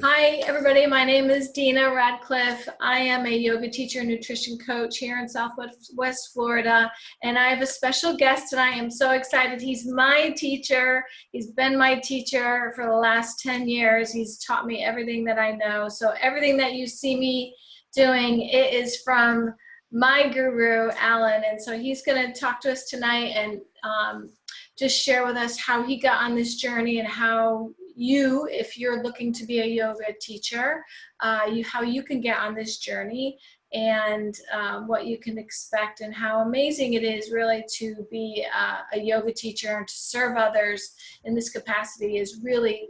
Hi, everybody. My name is Dina Radcliffe. I am a yoga teacher and nutrition coach here in Southwest Florida, and I have a special guest, and I am so excited. He's my teacher. He's been my teacher for the last 10 years. He's taught me everything that I know. So everything that you see me doing, it is from my guru, Alan. And so he's going to talk to us tonight and just share with us how he got on this journey and how you, if you're looking to be a yoga teacher, how you can get on this journey and what you can expect and how amazing it is really to be a yoga teacher and to serve others in this capacity is really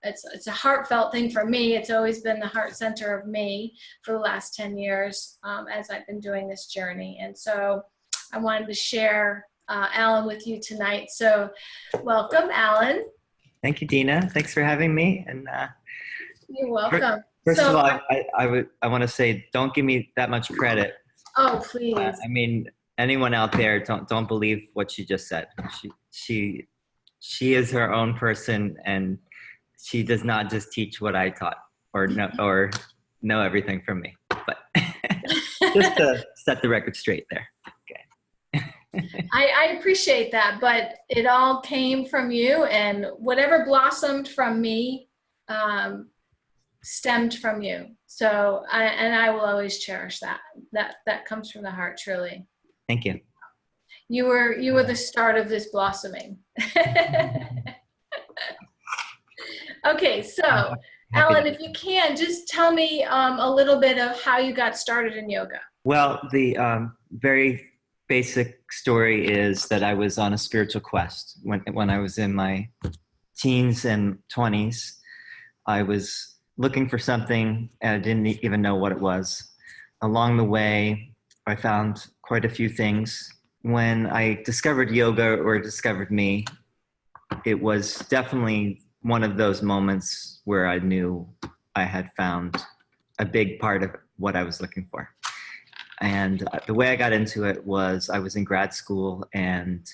it's a heartfelt thing for me. It's always been the heart center of me for the last 10 years as I've been doing this journey. And so I wanted to share Alan with you tonight. So welcome, Alan. Thank you, Dina. Thanks for having me. And you're welcome. First of all, I want to say, don't give me that much credit. Oh, please. I mean, anyone out there, don't believe what she just said. She is her own person, and she does not just teach what I taught or know everything from me. But just to set the record straight there. I appreciate that, but it all came from you, and whatever blossomed from me stemmed from you. So I will always cherish that. That comes from the heart, truly. Thank you. You were the start of this blossoming. Okay, so Alan, if you can, just tell me a little bit of how you got started in yoga. Well, the very basic story is that I was on a spiritual quest. When I was in my teens and 20s, I was looking for something and I didn't even know what it was. Along the way, I found quite a few things. When I discovered yoga or discovered me, it was definitely one of those moments where I knew I had found a big part of what I was looking for. And the way I got into it was I was in grad school, and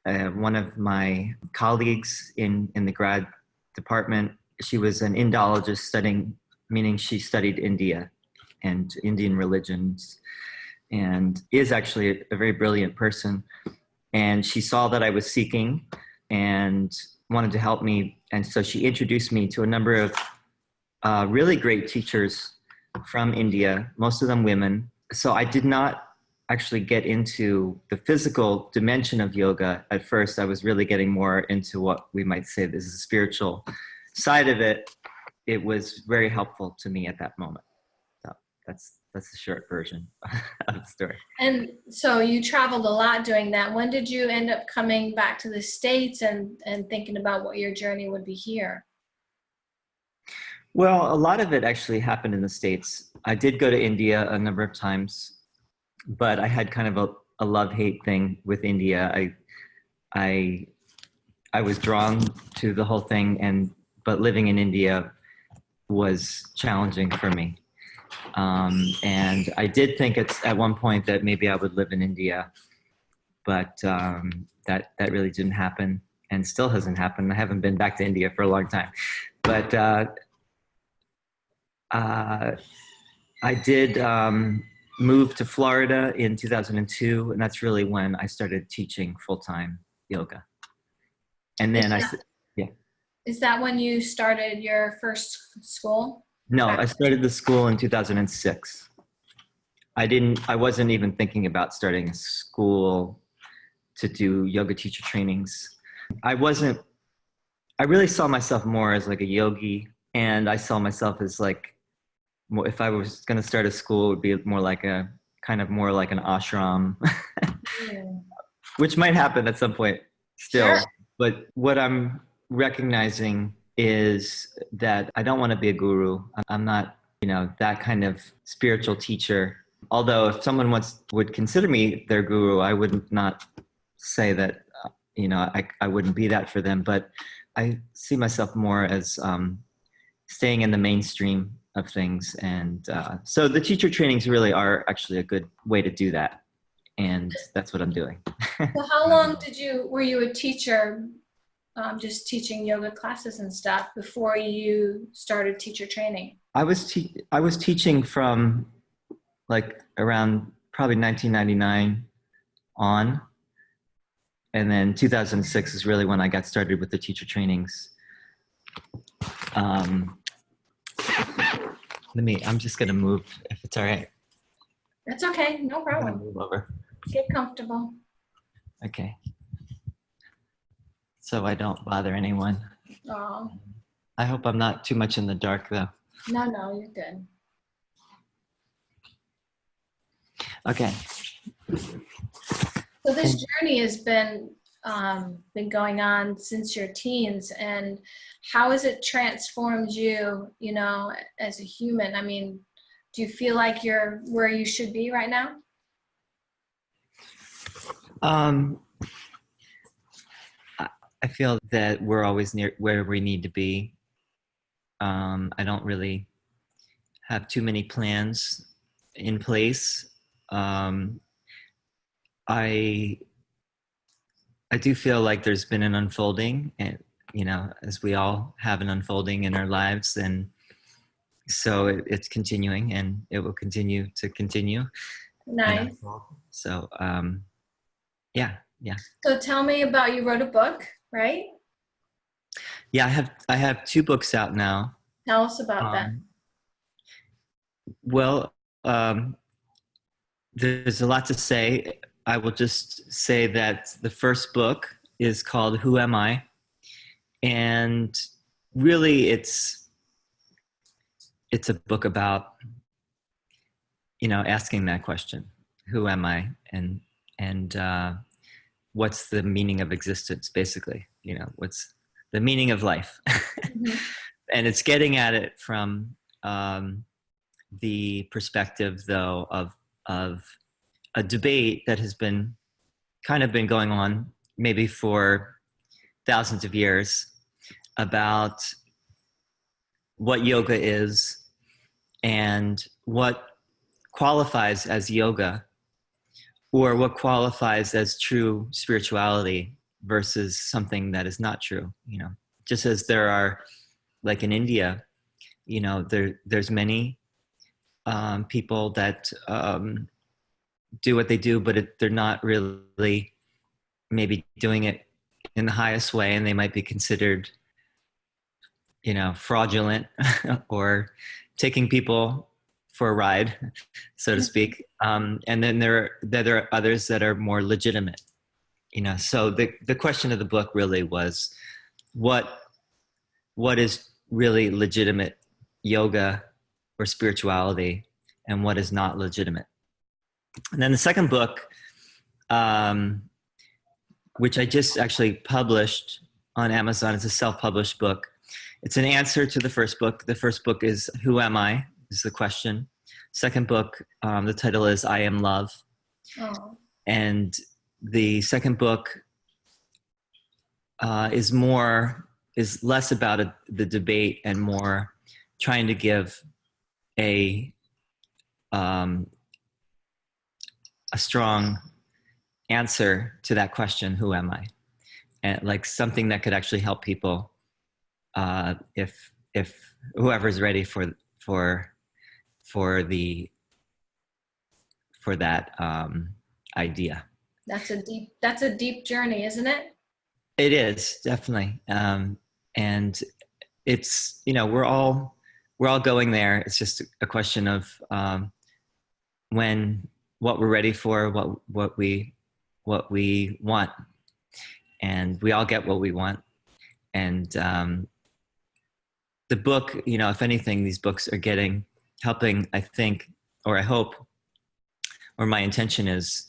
one of my colleagues in the grad department, she was an Indologist studying, meaning she studied India and Indian religions, and is actually a very brilliant person. And she saw that I was seeking and wanted to help me. And so she introduced me to a number of really great teachers from India, most of them women. So I did not actually get into the physical dimension of yoga at first. I was really getting more into what we might say this is a spiritual side of it. It was very helpful to me at that moment. So that's the short version of the story. And so you traveled a lot doing that. When did you end up coming back to the States and thinking about what your journey would be here? Well, a lot of it actually happened in the States. I did go to India a number of times, but I had kind of a love-hate thing with India. I was drawn to the whole thing, but living in India was challenging for me. And I did think at one point that maybe I would live in India, but that really didn't happen, and still hasn't happened. I haven't been back to India for a long time, but I did move to Florida in 2002, and that's really when I started teaching full-time yoga. And then Is that when you started your first school? No, I started the school in 2006. I wasn't even thinking about starting a school to do yoga teacher trainings. I really saw myself more as like a yogi, and I saw myself as like, if I was going to start a school, it would be more like an ashram, which might happen at some point still. Sure. But what I'm recognizing is that I don't want to be a guru. I'm not, that kind of spiritual teacher. Although if someone would consider me their guru, I would not say that, I wouldn't be that for them. But I see myself more as staying in the mainstream of things. And so the teacher trainings really are actually a good way to do that. And that's what I'm doing. So how long were you a teacher just teaching yoga classes and stuff before you started teacher training? I was teaching from like around probably 1999 on, and then 2006 is really when I got started with the teacher trainings. I'm just gonna move if it's all right. That's okay, no I'm gonna problem. move over. Get comfortable. Okay. So I don't bother anyone. Oh, I hope I'm not too much in the dark though. no, you're good. Okay. So this journey has been going on since your teens, and how has it transformed you, you know, as a human? I mean, do you feel like you're where you should be right now? I feel that we're always near where we need to be. I don't really have too many plans in place. I do feel like there's been an unfolding, and you know, as we all have an unfolding in our lives, and so it's continuing, and it will continue to continue. Nice. So yeah. So tell me about, you wrote a book, right? Yeah, I have 2 books out now. Tell us about that. Well, there's a lot to say. I will just say that the first book is called Who Am I? And really it's a book about, you know, asking that question, who am I? And what's the meaning of existence, basically, you know, what's the meaning of life? Mm-hmm. And it's getting at it from the perspective, though, of a debate that has been going on maybe for thousands of years about what yoga is and what qualifies as yoga, or what qualifies as true spirituality versus something that is not true. You know, just as there are, like in India, you know, there's many people that do what they do, but they're not really maybe doing it in the highest way, and they might be considered, you know, fraudulent or taking people for a ride, so to speak. And then there are others that are more legitimate, you know. So the question of the book really was, what is really legitimate yoga or spirituality, and what is not legitimate. And then the second book, which I just actually published on Amazon, it's a self-published book. It's an answer to the first book. The first book is Who Am I? Is the question. Second book, the title is I Am Love. Oh. And the second book is less about the debate and more trying to give a strong answer to that question, who am I? And like something that could actually help people if whoever's ready for that idea. That's a deep journey, isn't it? It is, definitely. And it's, you know, we're all going there. It's just a question of what we're ready for, what we want, and we all get what we want. And the book, you know, if anything, these books are helping, I think, or I hope, or my intention is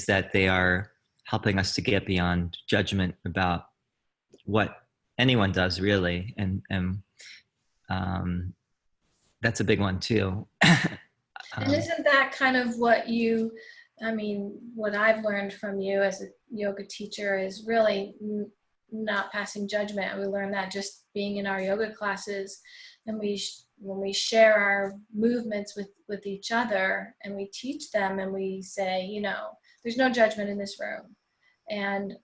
that they are helping us to get beyond judgment about what anyone does, really. And that's a big one too. And isn't that kind of what what I've learned from you as a yoga teacher is really not passing judgment. We learn that just being in our yoga classes, and when we share our movements with each other, and we teach them, and we say, you know, there's no judgment in this room. And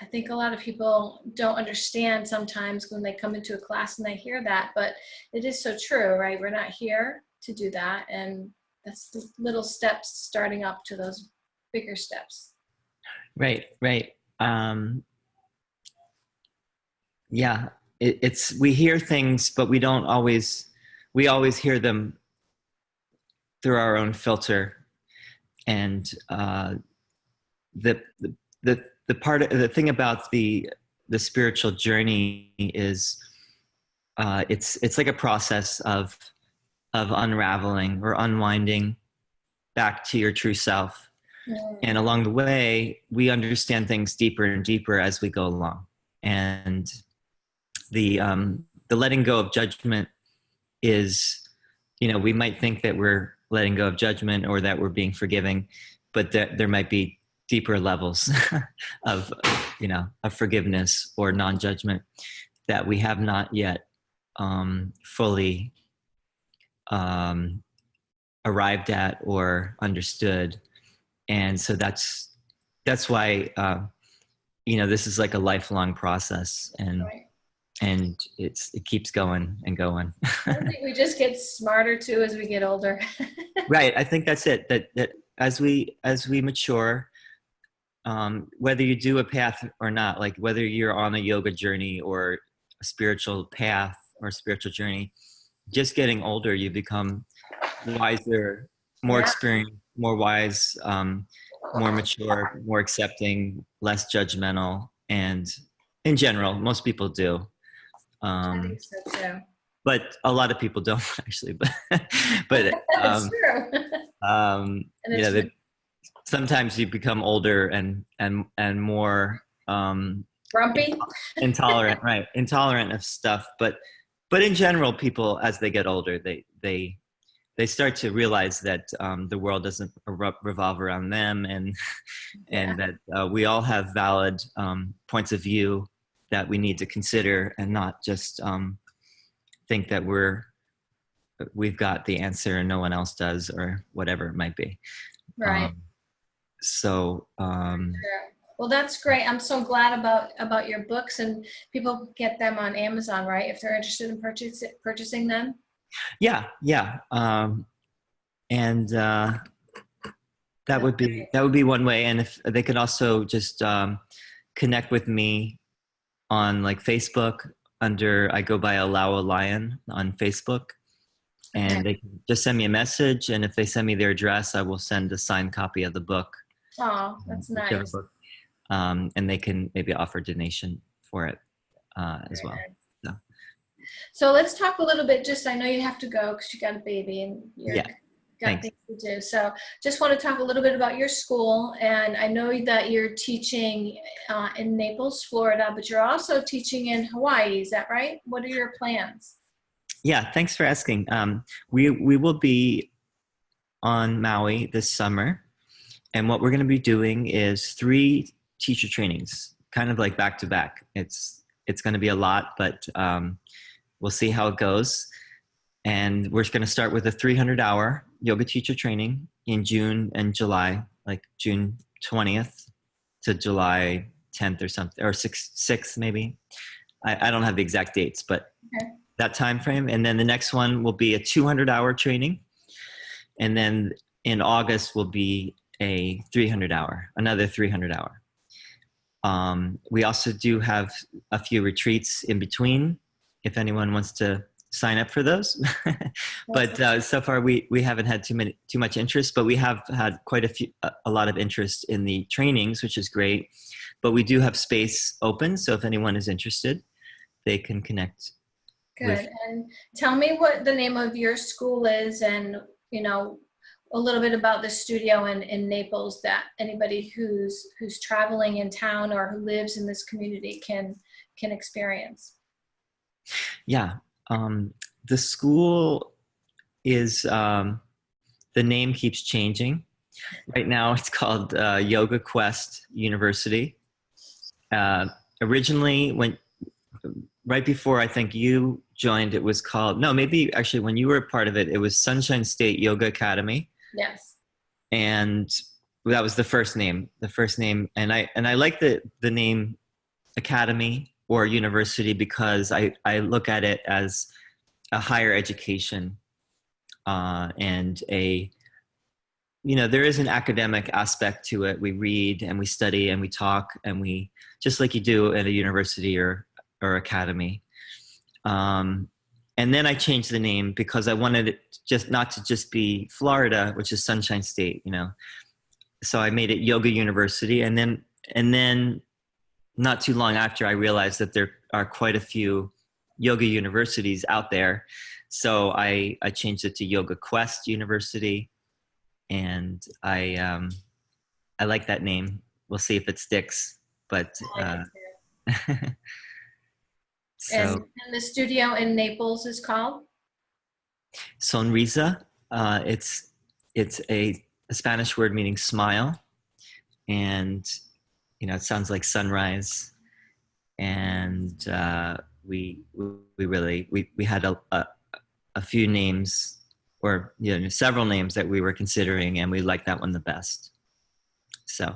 I think a lot of people don't understand sometimes when they come into a class and they hear that, but it is so true, right? We're not here to do that. And that's the little steps starting up to those bigger steps. Right, right. Yeah, it's, we hear things, but we always hear them through our own filter. And the thing about the spiritual journey is it's like a process of unraveling or unwinding back to your true self. And along the way, we understand things deeper and deeper as we go along. And the letting go of judgment is, we might think that we're letting go of judgment or that we're being forgiving, but there might be deeper levels of, of forgiveness or non-judgment that we have not yet fully arrived at or understood. And so that's why, this is like a lifelong process, and Right. and it keeps going and going. I think we just get smarter too as we get older. Right. I think that's it. That as we mature, whether you do a path or not, like whether you're on a yoga journey or a spiritual path or a spiritual journey, just getting older, you become wiser, more experienced, more wise, more mature, more accepting, less judgmental, and in general, most people do. I think so too. But a lot of people don't actually. But That's true. And it's sometimes you become older and more grumpy, intolerant, right? Intolerant of stuff. But in general, people, as they get older, they start to realize that the world doesn't revolve around them, and that we all have valid points of view that we need to consider, and not just think that we've got the answer and no one else does, or whatever it might be. right? Well, that's great. I'm so glad about your books, and people get them on Amazon, right? If they're interested in purchasing them. Yeah. And that would be one way. And if they could also just connect with me on like Facebook I go by Allowah Lion on Facebook, and they can just send me a message. And if they send me their address, I will send a signed copy of the book. Oh, that's nice. Book. And they can maybe offer donation for it as well. So let's talk a little bit, I know you have to go because you got a baby and you're got things to do. So just want to talk a little bit about your school. And I know that you're teaching in Naples, Florida, but you're also teaching in Hawaii. Is that right? What are your plans? Yeah, thanks for asking. We will be on Maui this summer. And what we're going to be doing is 3 teacher trainings, kind of like back to back. It's going to be a lot, but we'll see how it goes. And we're going to start with a 300-hour yoga teacher training in June and July, like June 20th to July 10th or something, or 6th maybe. I don't have the exact dates, but that time frame. And then the next one will be a 200-hour training. And then in August will be a 300-hour, another 300-hour. We also do have a few retreats in between, if anyone wants to sign up for those. But so far we haven't had too much interest, but we have had quite a lot of interest in the trainings, which is great. But we do have space open, so if anyone is interested, they can connect. Good. And tell me what the name of your school is, and a little bit about the studio in Naples, that anybody who's traveling in town or who lives in this community can experience. Yeah. The school is, the name keeps changing. Right now it's called Yoga Quest University. Originally, right before I think you joined, it was called, no, maybe actually when you were a part of it, it was Sunshine State Yoga Academy. Yes. And that was the first name. And I like the name academy or university because I look at it as a higher education and there is an academic aspect to it. We read and we study and we talk and we, just like you do at a university or academy. And then I changed the name because I wanted it just not to just be Florida, which is Sunshine State, So I made it Yoga University. And then not too long after, I realized that there are quite a few yoga universities out there. So I changed it to Yoga Quest University. And I like that name. We'll see if it sticks. But so, and the studio in Naples is called Sonrisa. It's a Spanish word meaning smile, and it sounds like sunrise. And we had a few names, or several names that we were considering, and we liked that one the best. So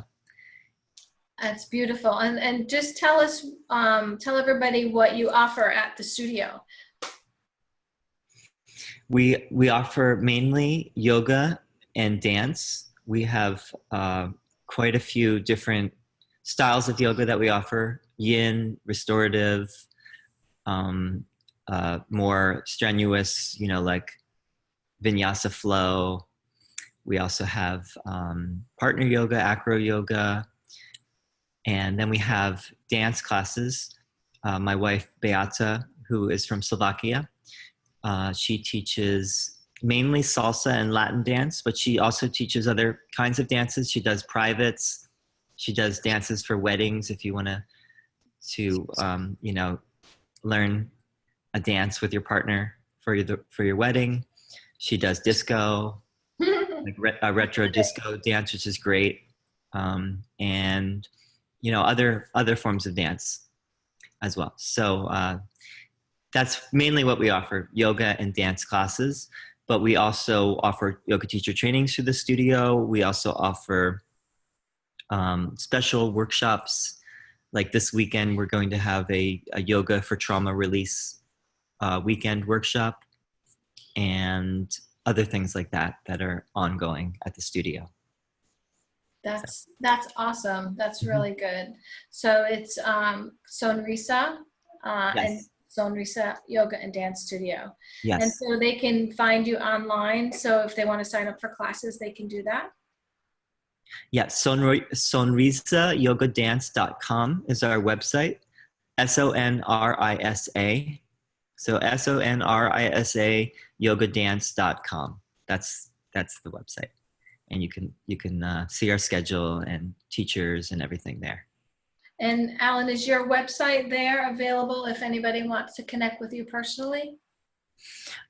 that's beautiful. And just tell everybody what you offer at the studio. We offer mainly yoga and dance. We have quite a few different styles of yoga that we offer: yin, restorative, more strenuous, like vinyasa flow. We also have partner yoga, acro yoga, and then we have dance classes. My wife, Beata, who is from Slovakia, she teaches mainly salsa and Latin dance, but she also teaches other kinds of dances. She does privates. She does dances for weddings if you want to learn a dance with your partner for your wedding. She does disco, like a retro disco dance, which is great, and other forms of dance as well. So that's mainly what we offer: yoga and dance classes. But we also offer yoga teacher trainings through the studio. We also offer special workshops. Like this weekend, we're going to have a yoga for trauma release weekend workshop, and other things like that are ongoing at the studio. That's awesome. That's really good. So it's Sonrisa Yes. and Sonrisa Yoga and Dance Studio. Yes. And so they can find you online. So if they want to sign up for classes, they can do that. Yes. Sonrisayogadance.com is our website. SONRISA. So SONRISA yogadance.com. That's the website. And you can see our schedule and teachers and everything there. And Alan, is your website there available if anybody wants to connect with you personally?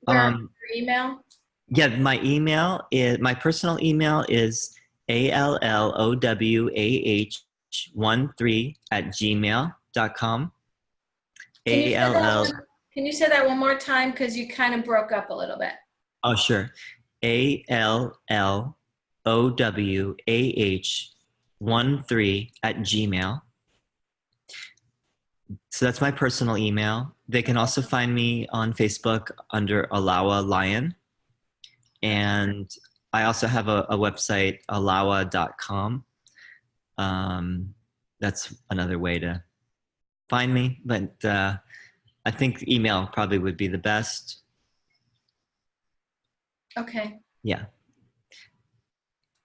Your email? Yeah, my personal email is allowah13@gmail.com. Can you say that one more time? Because you kind of broke up a little bit. Oh, sure. allowah13@gmail. So that's my personal email. They can also find me on Facebook under Allowah Lion. And I also have a website, allowah.com. That's another way to find me. But I think email probably would be the best. Okay. Yeah.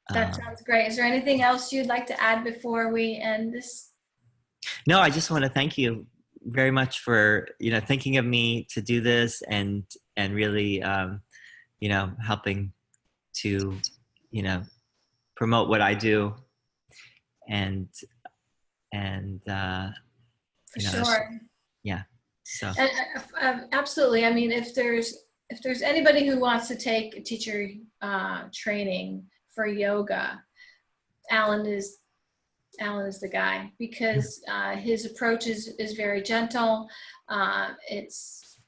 That sounds great. Is there anything else you'd like to add before we end this? No, I just want to thank you very much for thinking of me to do this and really helping to promote what I do and for sure. Yeah. So absolutely. I mean, if there's anybody who wants to take a teacher training for yoga, Alan is the guy, because his approach is very gentle. It's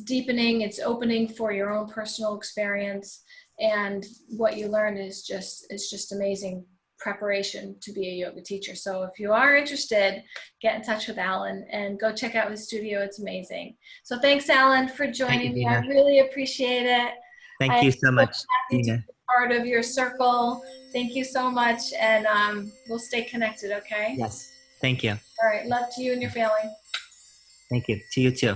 deepening, it's opening for your own personal experience, and what you learn is just amazing preparation to be a yoga teacher. So if you are interested, get in touch with Alan and go check out his studio. It's amazing. So thanks, Alan, for joining me. I really appreciate it. Thank you so much, Happy to Dina. be part of your circle. Thank you so much, and we'll stay connected, okay? Yes. Thank you. All right. Love to you and your family. Thank you. To you too.